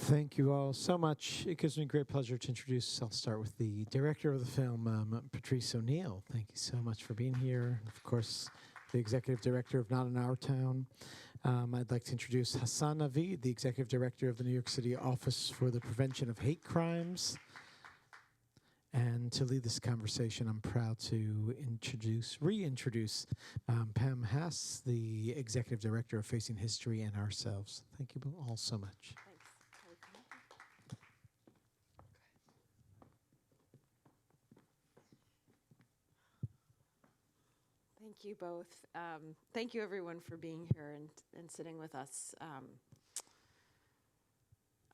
Thank you all so much. It gives me great pleasure to introduce, I'll start with the director of the film, Patrice O'Neill. Thank you so much for being here. Of course, the executive director of Not in Our Town. I'd like to introduce Hassan Naveed, the executive director of the New York City Office for the Prevention of Hate Crimes. And to lead this conversation, I'm proud to reintroduce Pam Haas, the executive director of Facing History and Ourselves. Thank you all so much. Thank you both. Thank you everyone for being here and sitting with us.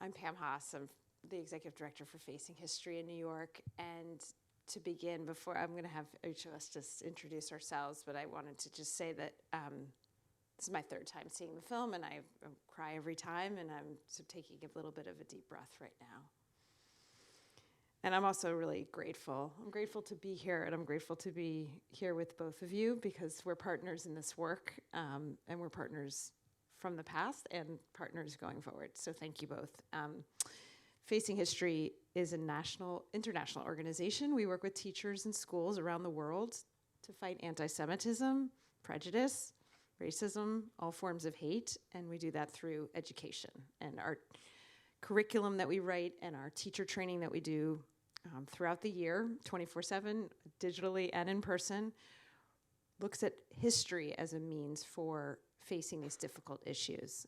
I'm Pam Haas. I'm the executive director for Facing History in New York. And to begin, before I'm going to have each of us just introduce ourselves, but I wanted to just say that this is my third time seeing the film, and I cry every time, and I'm taking a little bit of a deep breath right now. And I'm also really grateful. I'm grateful to be here, and I'm grateful to be here with both of you because we're partners in this work, and we're partners from the past and partners going forward. So thank you both. Facing History is a international organization. We work with teachers in schools around the world to fight anti-Semitism, prejudice, racism, all forms of hate, and we do that through education. And our curriculum that we write and our teacher training that we do throughout the year, 24/7, digitally and in person, looks at history as a means for facing these difficult issues.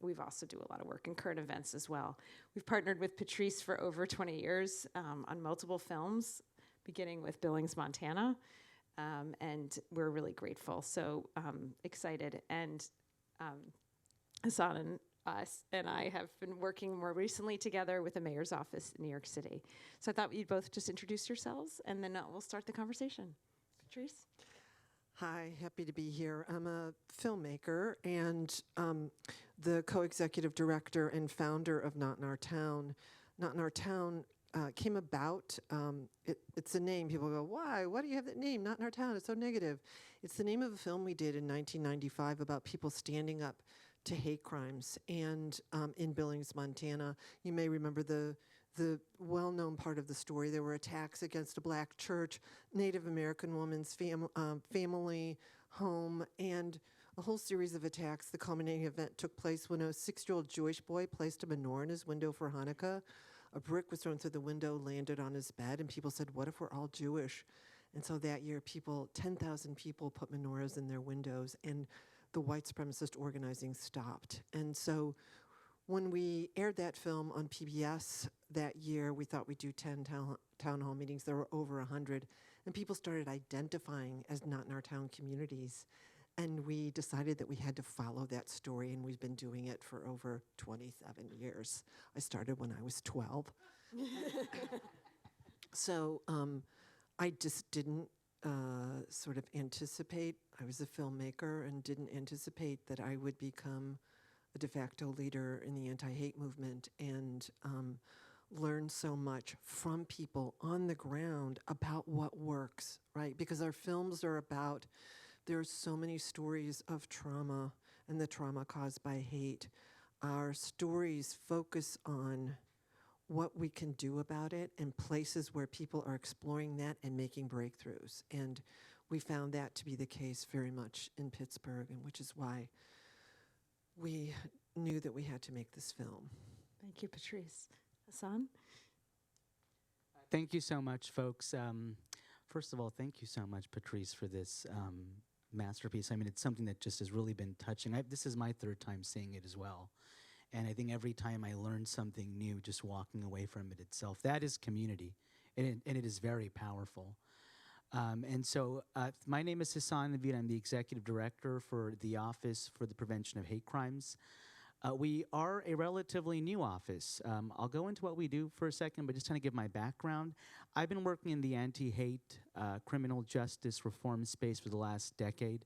We've also do a lot of work in current events as well. We've partnered with Patrice for over 20 years on multiple films, beginning with Billings, Montana, and we're really grateful. So excited. And Hassan and us and I have been working more recently together with the mayor's office in New York City. So I thought you'd both just introduce yourselves, and then we'll start the conversation. Patrice? Hi, happy to be here. I'm a filmmaker and the co-executive director and founder of Not in Our Town. Not in Our Town came about, it's a name, people go, why? Why do you have that name, Not in Our Town? It's so negative. It's the name of a film we did in 1995 about people standing up to hate crimes. And in Billings, Montana, you may remember the well-known part of the story. There were attacks against a black church, Native American woman's family home, and a whole series of attacks. The culminating event took place when a 6-year-old Jewish boy placed a menorah in his window for Hanukkah. A brick was thrown through the window, landed on his bed, and people said, what if we're all Jewish? And so that year, 10,000 people put menorahs in their windows, and the white supremacist organizing stopped. And so when we aired that film on PBS that year, we thought we'd do 10 town hall meetings. There were over 100. And people started identifying as Not in Our Town communities. And we decided that we had to follow that story, and we've been doing it for over 27 years. I started when I was 12. So I just didn't sort of anticipate. I was a filmmaker and didn't anticipate that I would become a de facto leader in the anti-hate movement and learn so much from people on the ground about what works, right? Because our films are about, there's so many stories of trauma and the trauma caused by hate. Our stories focus on what we can do about it and places where people are exploring that and making breakthroughs. And we found that to be the case very much in Pittsburgh, and which is why we knew that we had to make this film. Thank you, Patrice. Hassan? Thank you so much, folks. First of all, thank you so much, Patrice, for this masterpiece. I mean, it's something that just has really been touching. This is my third time seeing it as well. And I think every time I learn something new, just walking away from it itself, that is community, and it is very powerful. And so my name is Hassan Naveed. I'm the executive director for the Office for the Prevention of Hate Crimes. We are a relatively new office. I'll go into what we do for a second, but just kind of give my background. I've been working in the anti-hate criminal justice reform space for the last decade.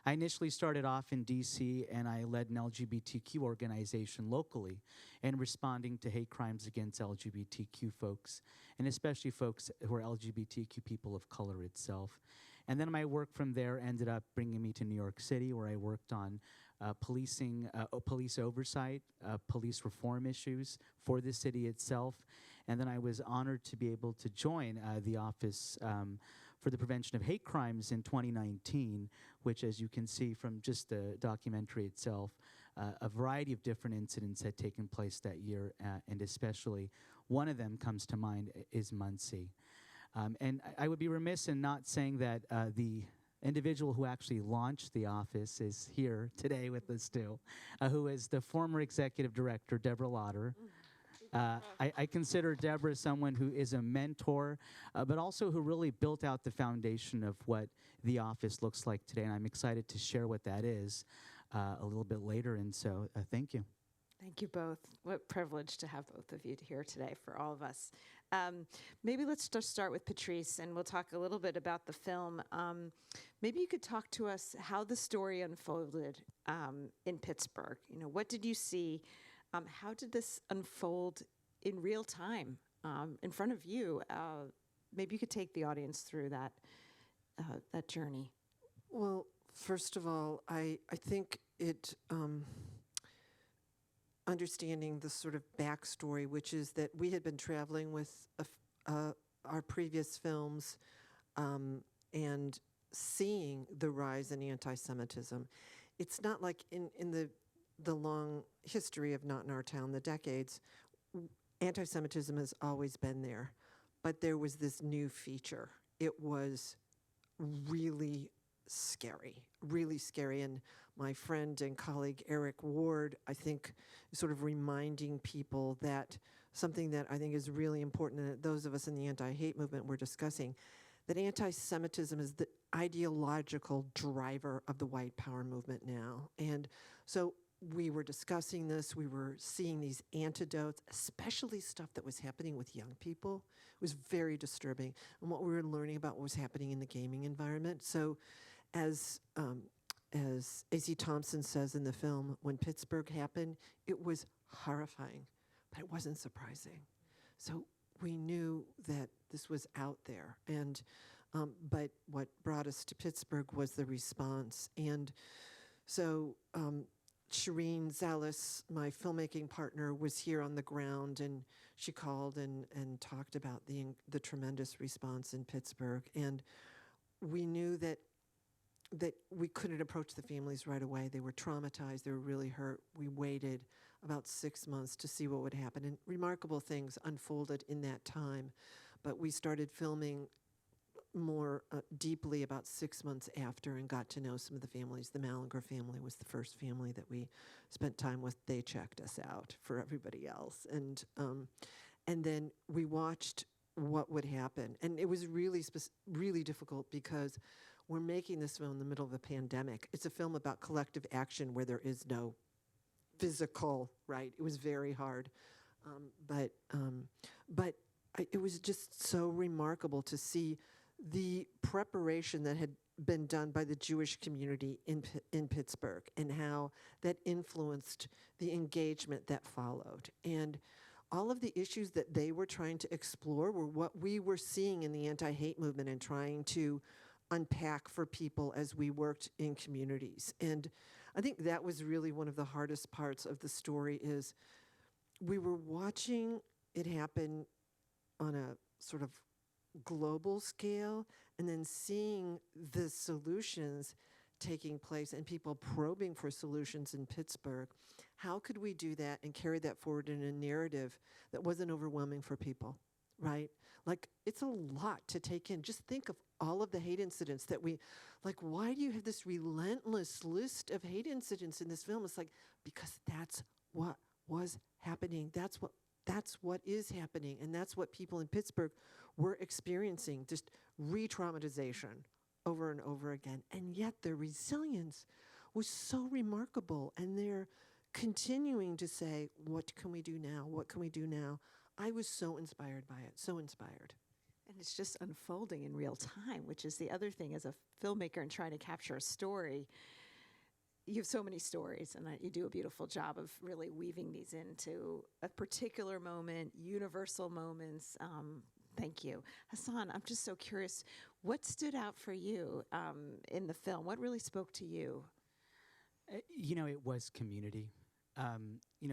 I initially started off in DC, and I led an LGBTQ organization locally in responding to hate crimes against LGBTQ folks, and especially folks who are LGBTQ people of color itself. And then my work from there ended up bringing me to New York City, where I worked on police oversight, police reform issues for the city itself. And then I was honored to be able to join the Office for the Prevention of Hate Crimes in 2019, which, as you can see from just the documentary itself, a variety of different incidents had taken place that year, and especially one of them comes to mind is Muncie. And I would be remiss in not saying that the individual who actually launched the office is here today with us too, who is the former executive director, Deborah Lauder. I consider Deborah someone who is a mentor, but also who really built out the foundation of what the office looks like today, and I'm excited to share what that is a little bit later, and so thank you. Thank you both. What privilege to have both of you here today for all of us. Maybe let's just start with Patrice, and we'll talk a little bit about the film. Maybe you could talk to us how the story unfolded in Pittsburgh. You know, what did you see? How did this unfold in real time in front of you? Maybe you could take the audience through that journey. Well, first of all, I think it understanding the sort of backstory, which is that we had been traveling with our previous films and seeing the rise in anti-Semitism. It's not like in the long history of Not in Our Town, the decades, anti-Semitism has always been there, but there was this new feature. It was really scary, and my friend and colleague Eric Ward, I think, is sort of reminding people that something that I think is really important, and that those of us in the anti-hate movement were discussing, that anti-Semitism is the ideological driver of the white power movement now. And so we were discussing this, we were seeing these antidotes, especially stuff that was happening with young people. It was very disturbing. And what we were learning about what was happening in the gaming environment. So as A.C. Thompson says in the film, when Pittsburgh happened, it was horrifying, but it wasn't surprising. So we knew that this was out there. And but what brought us to Pittsburgh was the response. And so Shireen Zalis, my filmmaking partner, was here on the ground, and she called and talked about the tremendous response in Pittsburgh. And we knew that we couldn't approach the families right away. They were traumatized. They were really hurt. We waited about 6 months to see what would happen. And remarkable things unfolded in that time. But we started filming more deeply about 6 months after and got to know some of the families. The Mallinger family was the first family that we spent time with. They checked us out for everybody else. And then we watched what would happen. And it was really, really difficult because we're making this film in the middle of a pandemic. It's a film about collective action where there is no physical, right? It was very hard. But it was just so remarkable to see the preparation that had been done by the Jewish community in Pittsburgh and how that influenced the engagement that followed. And all of the issues that they were trying to explore were what we were seeing in the anti-hate movement and trying to unpack for people as we worked in communities. And I think that was really one of the hardest parts of the story is we were watching it happen on a sort of global scale and then seeing the solutions taking place and people probing for solutions in Pittsburgh. How could we do that and carry that forward in a narrative that wasn't overwhelming for people, right? Like, it's a lot to take in. Just think of all of the hate incidents that why do you have this relentless list of hate incidents in this film? It's like, because that's what was happening. That's what is happening. And that's what people in Pittsburgh were experiencing, just re-traumatization over and over again. And yet their resilience was so remarkable. And they're continuing to say, what can we do now? What can we do now? I was so inspired by it, so inspired. And it's just unfolding in real time, which is the other thing as a filmmaker and trying to capture a story. You have so many stories, and you do a beautiful job of really weaving these into a particular moment, universal moments. Thank you. Hassan, I'm just so curious, what stood out for you in the film? What really spoke to you? It was community.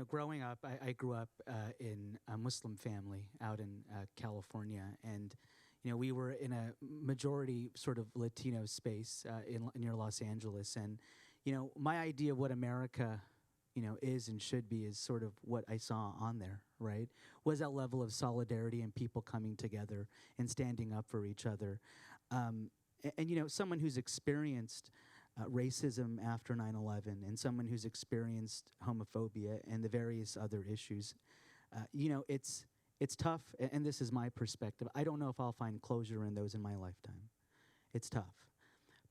Growing up, I grew up in a Muslim family out in California, and we were in a majority sort of Latino space near Los Angeles, and my idea of what America, is and should be is sort of what I saw on there, right? Was that level of solidarity and people coming together and standing up for each other, and someone who's experienced racism after 9/11, and someone who's experienced homophobia and the various other issues, it's tough, and this is my perspective. I don't know if I'll find closure in those in my lifetime. It's tough.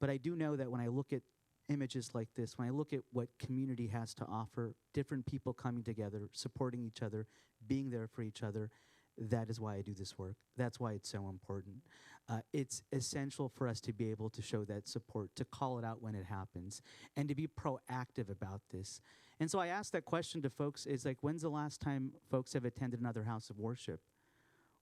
But I do know that when I look at images like this, when I look at what community has to offer, different people coming together, supporting each other, being there for each other, that is why I do this work. That's why it's so important. It's essential for us to be able to show that support, to call it out when it happens, and to be proactive about this. And so I asked that question to folks, is like, when's the last time folks have attended another house of worship?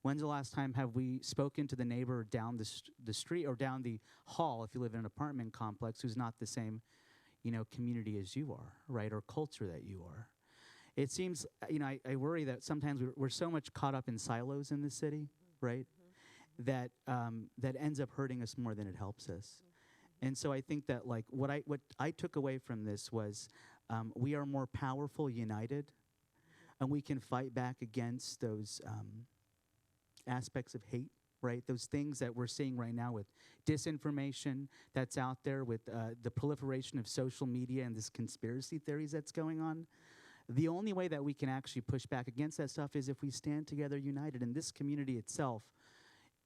When's the last time have we spoken to the neighbor down the street or down the hall, if you live in an apartment complex, who's not the same, community as you are, right, or culture that you are? It seems, I worry that sometimes we're so much caught up in silos in this city, right, that ends up hurting us more than it helps us. And so I think that, like, what I took away from this was we are more powerful united, and we can fight back against those aspects of hate, right? Those things that we're seeing right now with disinformation that's out there, with the proliferation of social media and this conspiracy theories that's going on. The only way that we can actually push back against that stuff is if we stand together united. And this community itself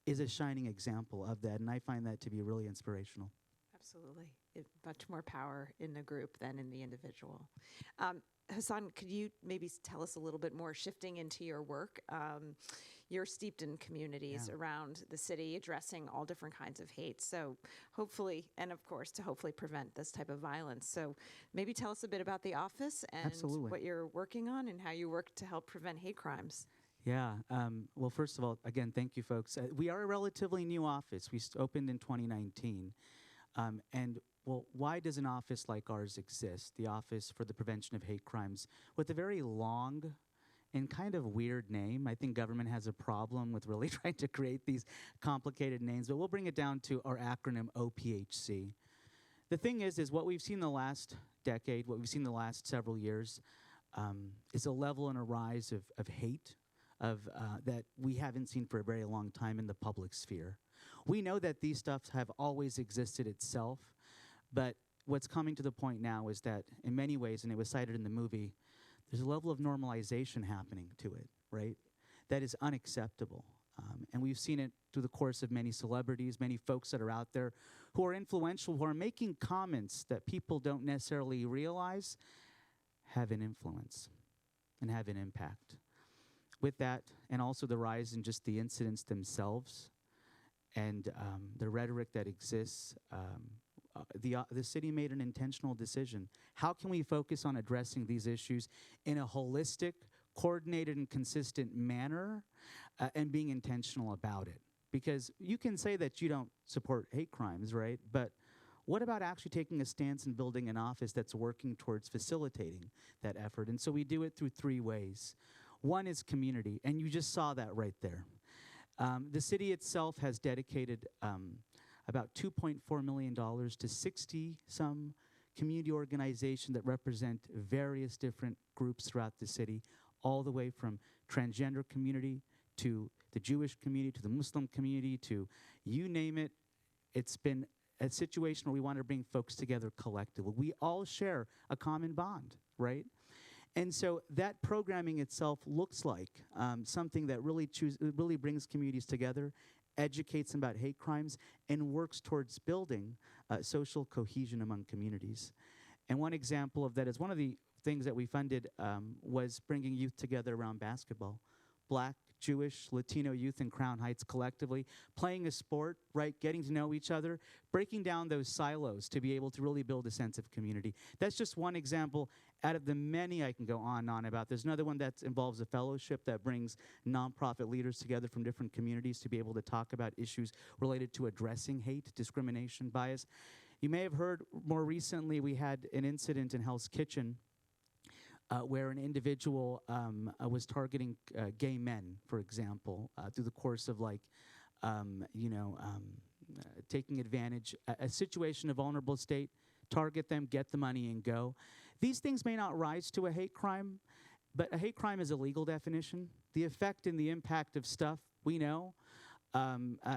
is a shining example of that. And I find that to be really inspirational. Absolutely. Much more power in the group than in the individual. Hassan, could you maybe tell us a little bit more, shifting into your work? You're steeped in communities around the city, addressing all different kinds of hate. So hopefully, and of course, to hopefully prevent this type of violence. So maybe tell us a bit about the office and Absolutely. what you're working on and how you work to help prevent hate crimes. Yeah. Well, first of all, again, thank you, folks. We are a relatively new office. We opened in 2019. Well, why does an office like ours exist? The Office for the Prevention of Hate Crimes, with a very long and kind of weird name. I think government has a problem with really trying to create these complicated names, but we'll bring it down to our acronym OPHC. The thing is what we've seen the last decade, what we've seen the last several years, is a level and a rise of hate that we haven't seen for a very long time in the public sphere. We know that these stuffs have always existed itself, but what's coming to the point now is that in many ways, and it was cited in the movie, there's a level of normalization happening to it, right? That is unacceptable. And we've seen it through the course of many celebrities, many folks that are out there who are influential, who are making comments that people don't necessarily realize have an influence and have an impact. With that, and also the rise in just the incidents themselves and the rhetoric that exists, the city made an intentional decision. How can we focus on addressing these issues in a holistic, coordinated, and consistent manner, and being intentional about it? Because you can say that you don't support hate crimes, right? But what about actually taking a stance and building an office that's working towards facilitating that effort? And so we do it through three ways. One is community, and you just saw that right there. The city itself has dedicated about $2.4 million to 60-some community organizations that represent various different groups throughout the city, all the way from transgender community to the Jewish community to the Muslim community to you name it. It's been a situation where we want to bring folks together collectively. We all share a common bond, right? And so that programming itself looks like something that really brings communities together, educates them about hate crimes, and works towards building social cohesion among communities. And one example of that is one of the things that we funded was bringing youth together around basketball. Black, Jewish, Latino youth in Crown Heights collectively, playing a sport, right, getting to know each other, breaking down those silos to be able to really build a sense of community. That's just one example out of the many I can go on and on about. There's another one that involves a fellowship that brings nonprofit leaders together from different communities to be able to talk about issues related to addressing hate, discrimination, bias. You may have heard more recently we had an incident in Hell's Kitchen where an individual was targeting gay men, for example, through the course of taking advantage, a situation, a vulnerable state, target them, get the money, and go. These things may not rise to a hate crime, but a hate crime is a legal definition. The effect and the impact of stuff, we know,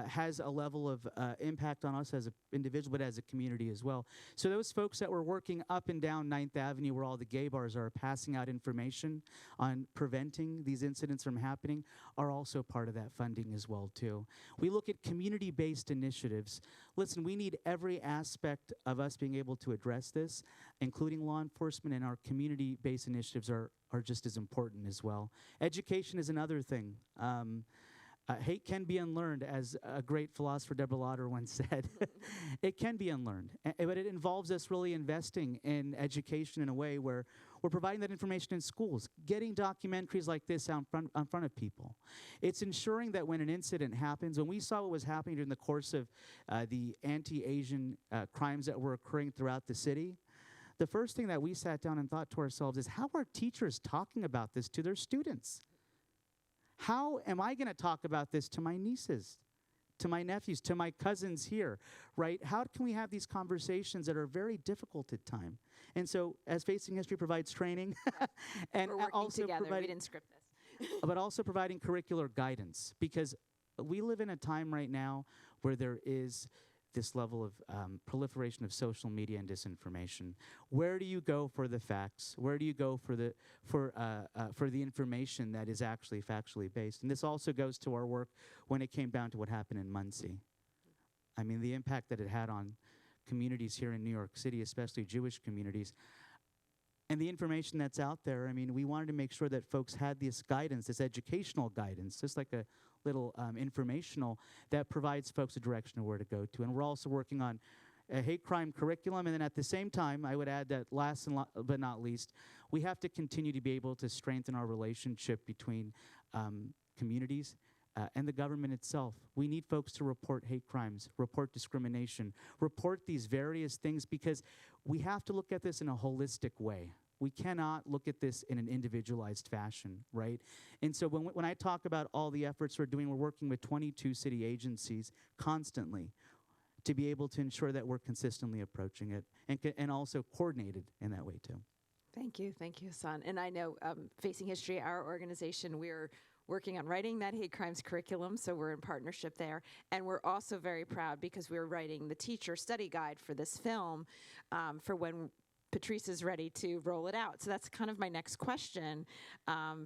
has a level of impact on us as an individual, but as a community as well. So those folks that were working up and down 9th Avenue where all the gay bars are, passing out information on preventing these incidents from happening, are also part of that funding as well too. We look at community-based initiatives. Listen, we need every aspect of us being able to address this, including law enforcement, and our community-based initiatives are just as important as well. Education is another thing. Hate can be unlearned, as a great philosopher, Deborah Lauder, once said. It can be unlearned, but it involves us really investing in education in a way where we're providing that information in schools, getting documentaries like this out in front of people. It's ensuring that when an incident happens, when we saw what was happening during the course of the anti-Asian crimes that were occurring throughout the city, the first thing that we sat down and thought to ourselves is, how are teachers talking about this to their students? How am I going to talk about this to my nieces, to my nephews, to my cousins here, right? How can we have these conversations that are very difficult at times? And so, as Facing History provides training, and We're working also together. We providing, didn't script this. but also providing curricular guidance, because we live in a time right now where there is this level of proliferation of social media and disinformation. Where do you go for the facts? Where do you go for the information that is actually factually based? And this also goes to our work when it came down to what happened in Muncie. I mean, the impact that it had on communities here in New York City, especially Jewish communities. And the information that's out there, I mean, we wanted to make sure that folks had this guidance, this educational guidance, just like a little informational, that provides folks a direction of where to go to. And we're also working on a hate crime curriculum. And then at the same time, I would add that last but not least, we have to continue to be able to strengthen our relationship between communities and the government itself. We need folks to report hate crimes, report discrimination, report these various things, because we have to look at this in a holistic way. We cannot look at this in an individualized fashion, right? And so when I talk about all the efforts we're doing, we're working with 22 city agencies constantly to be able to ensure that we're consistently approaching it and also coordinated in that way too. Thank you, Hassan. And I know Facing History, our organization, we're working on writing that hate crimes curriculum, so we're in partnership there. And we're also very proud because we're writing the teacher study guide for this film for when Patrice is ready to roll it out. So that's kind of my next question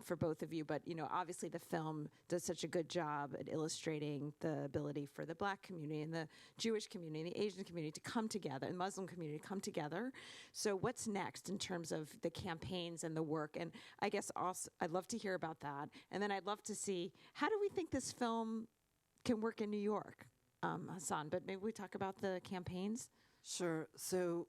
for both of you. But, obviously the film does such a good job at illustrating the ability for the Black community and the Jewish community and the Asian community to come together, and the Muslim community to come together. So what's next in terms of the campaigns and the work? And I guess also I'd love to hear about that. And then I'd love to see, how do we think this film can work in New York, Hassan? But maybe we talk about the campaigns. Sure. So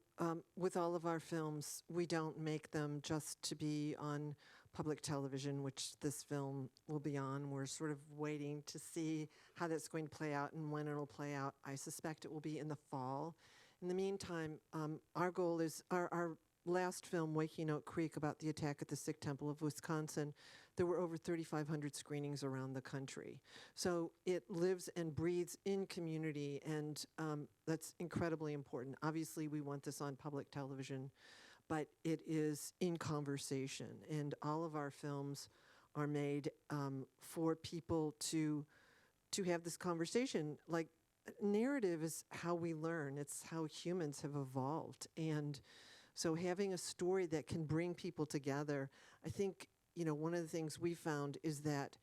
with all of our films, we don't make them just to be on public television, which this film will be on. We're sort of waiting to see how that's going to play out and when it'll play out. I suspect it will be in the fall. In the meantime, our goal is our last film, Waking Oak Creek, about the attack at the Sikh Temple of Wisconsin. There were over 3,500 screenings around the country. So it lives and breathes in community, and that's incredibly important. Obviously, we want this on public television, but it is in conversation, and all of our films are made for people to have this conversation. Like, narrative is how we learn. It's how humans have evolved, and so having a story that can bring people together, I think, one of the things we found is that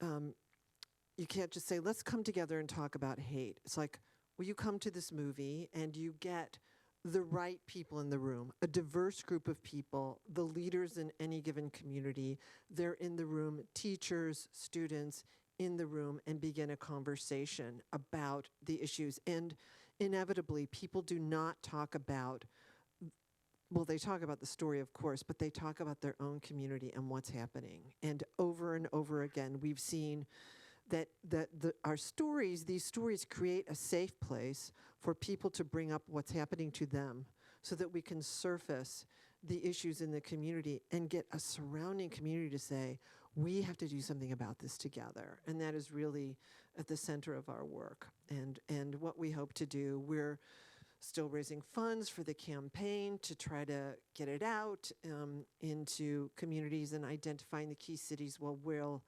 you can't just say, let's come together and talk about hate. It's like, well, you come to this movie and you get the right people in the room, a diverse group of people, the leaders in any given community. They're in the room, teachers, students in the room, and begin a conversation about the issues. And inevitably, people do not talk about, well, they talk about the story, of course, but they talk about their own community and what's happening. And over again, we've seen our stories, these stories create a safe place for people to bring up what's happening to them so that we can surface the issues in the community and get a surrounding community to say, we have to do something about this together. And that is really at the center of our work. And what we hope to do, we're still raising funds for the campaign to try to get it out into communities and identifying the key cities. Well, we'll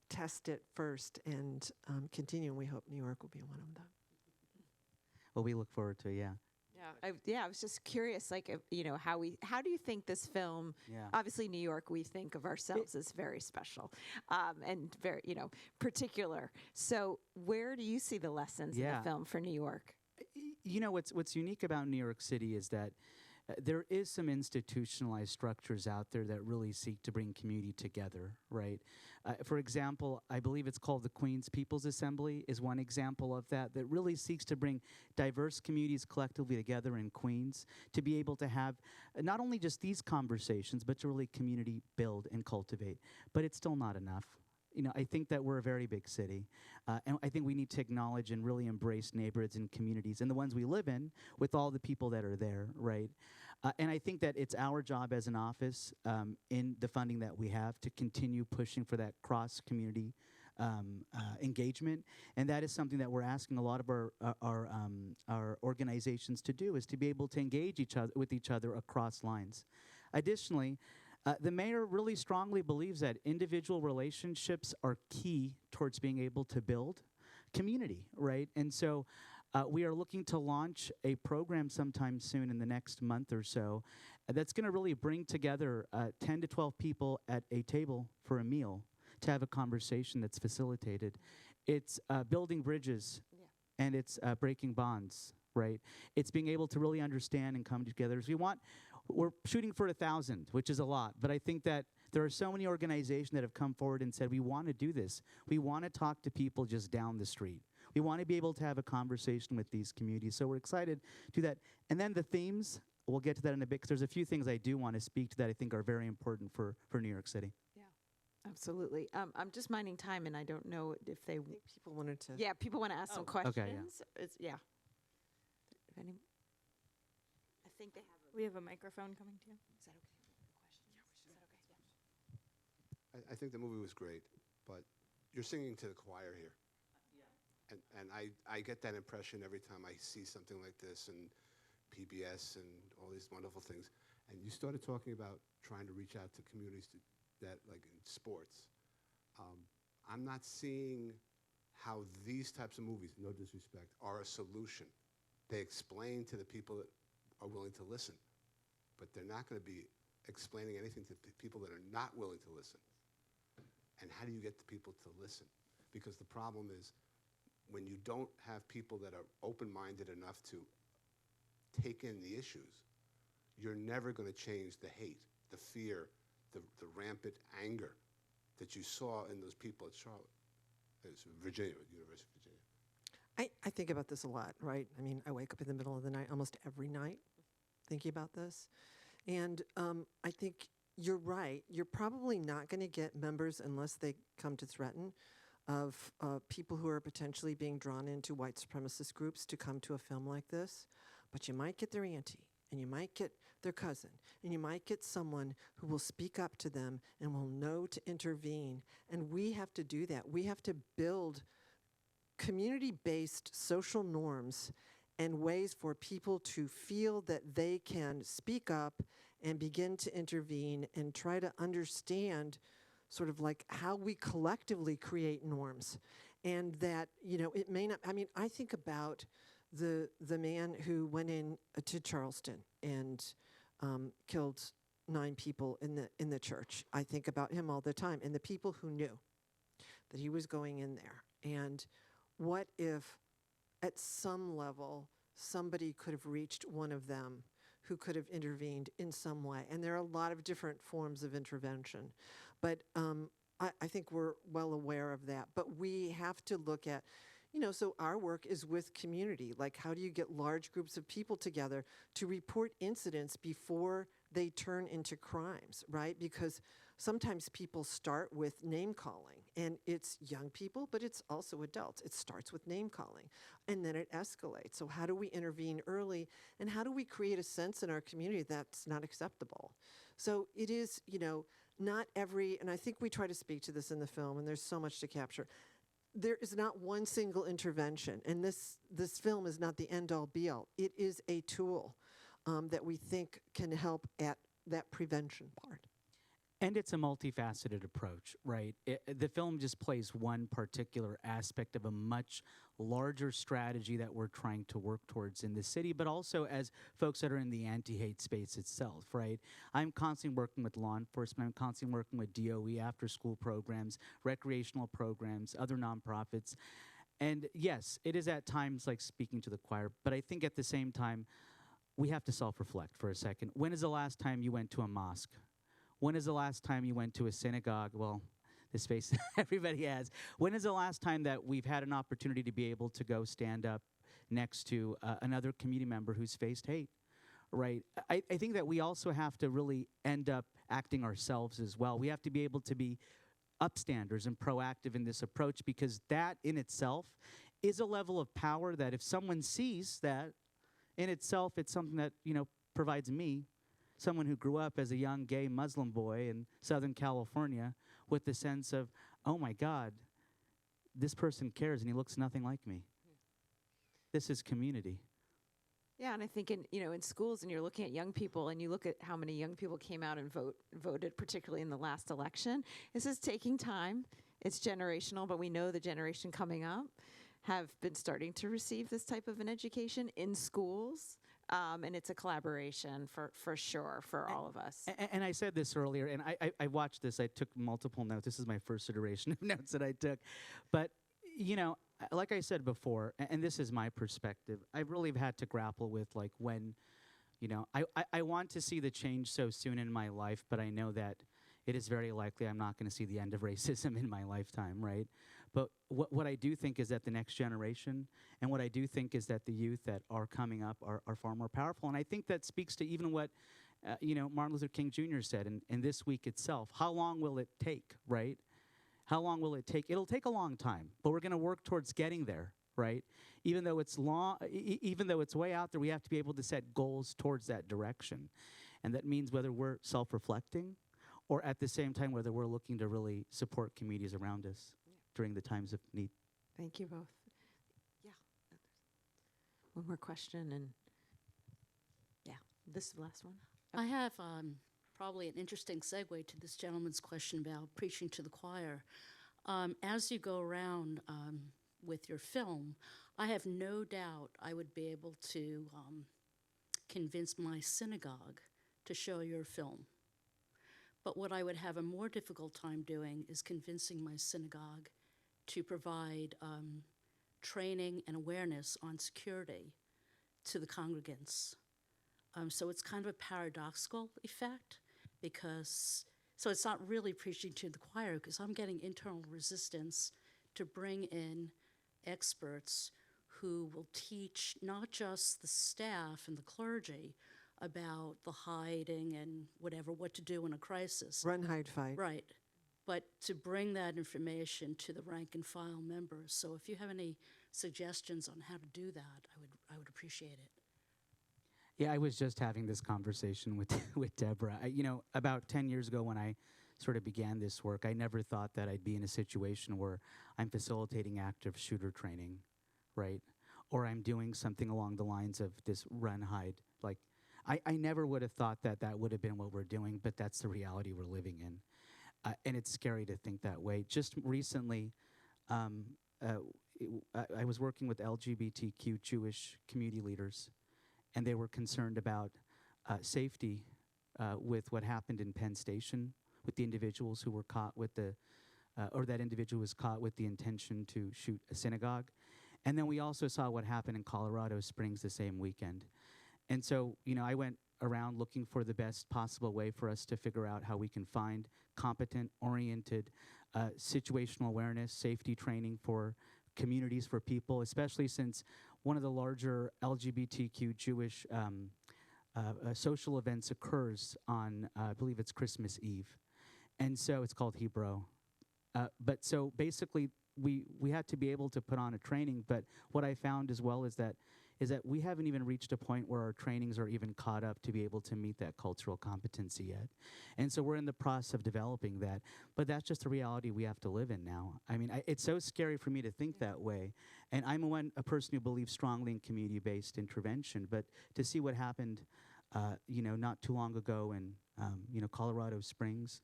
test it first and continue. And we hope New York will be one of them. Well, we look forward to it, yeah. I was just curious, like, how do you think this film, Yeah. obviously New York, we think of ourselves as very special and very, particular. So where do you see the lessons in the film for New York? What's unique about New York City is that there is some institutionalized structures out there that really seek to bring community together, right? For example, I believe it's called the Queens People's Assembly is one example of that really seeks to bring diverse communities collectively together in Queens to be able to have not only just these conversations, but to really community build and cultivate. But it's still not enough. I think that we're a very big city, and I think we need to acknowledge and really embrace neighborhoods and communities and the ones we live in with all the people that are there, right? And I think that it's our job as an office in the funding that we have to continue pushing for that cross-community engagement, and that is something that we're asking a lot of our organizations to do, is to be able to engage with each other across lines. Additionally, the mayor really strongly believes that individual relationships are key towards being able to build community, right? And so we are looking to launch a program sometime soon in the next month or so that's going to really bring together 10 to 12 people at a table for a meal to have a conversation that's facilitated. It's building bridges, and it's breaking bonds, right? It's being able to really understand and come together. So we're shooting for 1,000, which is a lot, but I think that there are so many organizations that have come forward and said, we want to do this. We want to talk to people just down the street. We want to be able to have a conversation with these communities. So we're excited to do that. And then the themes, we'll get to that in a bit, because there's a few things I do want to speak to that I think are very important for New York City. Yeah, absolutely. I'm just minding time, and I don't know if they... I think people wanted to... Yeah, people want to ask some questions. Okay, yeah. If any, I think they have... We have a microphone coming to you. Is that okay? Questions? Is that okay? I think the movie was great, but you're singing to the choir here. And I get that impression every time I see something like this and PBS and all these wonderful things. And you started talking about trying to reach out to communities that, like in sports. I'm not seeing how these types of movies, no disrespect, are a solution. They explain to the people that are willing to listen, but they're not going to be explaining anything to people that are not willing to listen. And how do you get the people to listen? Because the problem is, when you don't have people that are open-minded enough to take in the issues, you're never going to change the hate, the fear, the rampant anger that you saw in those people at Charlotte. It's Virginia, University of Virginia. I think about this a lot, right? I mean, I wake up in the middle of the night almost every night thinking about this. And I think you're right. You're probably not going to get members, unless they come to threaten, of people who are potentially being drawn into white supremacist groups to come to a film like this. But you might get their auntie, and you might get their cousin, and you might get someone who will speak up to them and will know to intervene. And we have to do that. We have to build community-based social norms and ways for people to feel that they can speak up and begin to intervene and try to understand sort of like how we collectively create norms. And that, it may not, I mean, I think about the man who went in to Charleston and killed 9 people in the church. I think about him all the time, and the people who knew that he was going in there. And what if, at some level, somebody could have reached one of them who could have intervened in some way? And there are a lot of different forms of intervention. But I think we're well aware of that. But we have to look at, so our work is with community. Like, how do you get large groups of people together to report incidents before they turn into crimes, right? Because sometimes people start with name calling, and it's young people, but it's also adults. It starts with name calling, and then it escalates. So how do we intervene early, and how do we create a sense in our community that's not acceptable? So it is, not every, and I think we try to speak to this in the film, and there's so much to capture. There is not one single intervention, and this film is not the end-all, be-all. It is a tool that we think can help at that prevention part. And it's a multifaceted approach, right? The film just plays one particular aspect of a much larger strategy that we're trying to work towards in the city, but also as folks that are in the anti-hate space itself, right? I'm constantly working with law enforcement. I'm constantly working with DOE after-school programs, recreational programs, other nonprofits. And yes, it is at times like speaking to the choir, but I think at the same time, we have to self-reflect for a second. When is the last time you went to a mosque? When is the last time you went to a synagogue? Well, this face everybody has. When is the last time that we've had an opportunity to be able to go stand up next to another community member who's faced hate, right? I think that we also have to really end up acting ourselves as well. We have to be able to be upstanders and proactive in this approach, because that in itself is a level of power that if someone sees that in itself, it's something that, provides me, someone who grew up as a young gay Muslim boy in Southern California, with the sense of, oh my God, this person cares and he looks nothing like me. This is community. Yeah, and I think in schools, and you're looking at young people, and you look at how many young people came out and voted, particularly in the last election. This is taking time. It's generational, but we know the generation coming up have been starting to receive this type of an education in schools. And it's a collaboration for sure for all of us. And I said this earlier, and I watched this. I took multiple notes. This is my first iteration of notes that I took. But, like I said before, and this is my perspective, I really have had to grapple with, like, when, I want to see the change so soon in my life, but I know that it is very likely I'm not going to see the end of racism in my lifetime, right? But what I do think is that the next generation, and what I do think is that the youth that are coming up are far more powerful. And I think that speaks to even what, Martin Luther King Jr. said in this week itself. How long will it take, right? How long will it take? It'll take a long time, but we're going to work towards getting there, right? Even though it's long, even though it's way out there, we have to be able to set goals towards that direction. And that means whether we're self-reflecting or at the same time whether we're looking to really support communities around us during the times of need. Thank you both. Yeah. One more question, and this is the last one. I have probably an interesting segue to this gentleman's question about preaching to the choir. As you go around with your film, I have no doubt I would be able to convince my synagogue to show your film. But what I would have a more difficult time doing is convincing my synagogue to provide training and awareness on security to the congregants. So it's kind of a paradoxical effect, because, so it's not really preaching to the choir, because I'm getting internal resistance to bring in experts who will teach not just the staff and the clergy about the hiding and whatever, what to do in a crisis. Run, hide, fight. Right. But to bring that information to the rank and file members. So if you have any suggestions on how to do that, I would appreciate it. Yeah, I was just having this conversation with Deborah. About 10 years ago when I sort of began this work, I never thought that I'd be in a situation where I'm facilitating active shooter training, right? Or I'm doing something along the lines of this run, hide. Like, I never would have thought that that would have been what we're doing, but that's the reality we're living in. And it's scary to think that way. Just recently, I was working with LGBTQ Jewish community leaders, and they were concerned about safety with what happened in Penn Station with the individuals who were caught with or that individual was caught with the intention to shoot a synagogue. And then we also saw what happened in Colorado Springs the same weekend. And so, I went around looking for the best possible way for us to figure out how we can find competent, oriented, situational awareness, safety training for communities, for people, especially since one of the larger LGBTQ Jewish social events occurs on, I believe it's Christmas Eve. And so it's called Hebrew. But so basically, we had to be able to put on a training. But what I found as well is that we haven't even reached a point where our trainings are even caught up to be able to meet that cultural competency yet. And so we're in the process of developing that. But that's just the reality we have to live in now. I mean, it's so scary for me to think that way. And I'm a person who believes strongly in community-based intervention. But to see what happened, not too long ago in, Colorado Springs,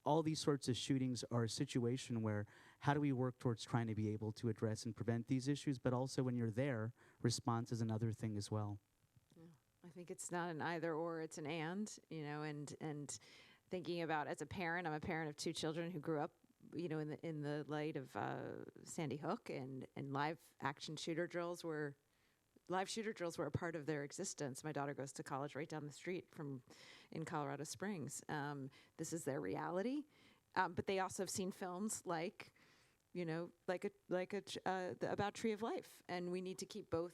all these sorts of shootings are a situation where how do we work towards trying to be able to address and prevent these issues, but also when you're there, response is another thing as well. Yeah. I think it's not an either or, it's an and thinking about as a parent, I'm a parent of 2 children who grew up, in the light of Sandy Hook, and live shooter drills were a part of their existence. My daughter goes to college right down the street in Colorado Springs. This is their reality, but they also have seen films like about Tree of Life, and we need to keep both.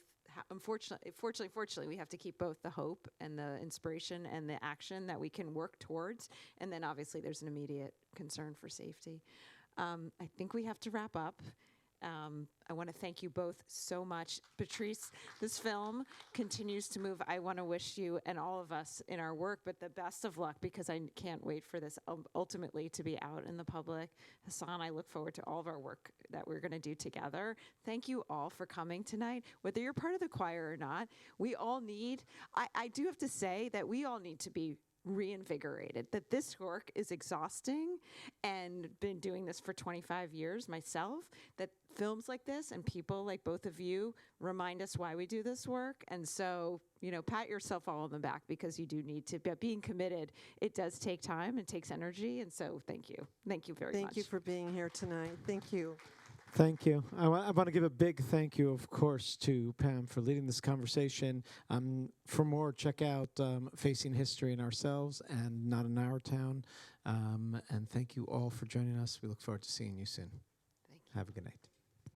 Fortunately, we have to keep both the hope and the inspiration and the action that we can work towards, and then obviously there's an immediate concern for safety. I think we have to wrap up. I want to thank you both so much. Patrice, this film continues to move. I want to wish you and all of us in our work, but the best of luck, because I can't wait for this ultimately to be out in the public. Hassan, I look forward to all of our work that we're going to do together. Thank you all for coming tonight. Whether you're part of the choir or not, we all need, I do have to say that we all need to be reinvigorated, that this work is exhausting, and been doing this for 25 years myself, that films like this and people like both of you remind us why we do this work. And so, pat yourself all on the back, because you do need to, but being committed, it does take time, it takes energy. And so thank you very much. Thank you for being here tonight. Thank you. Thank you. I want to give a big thank you, of course, to Pam for leading this conversation. For more, check out Facing History in Ourselves and Not in Our Town. And thank you all for joining us. We look forward to seeing you soon. Thank you. Have a good night.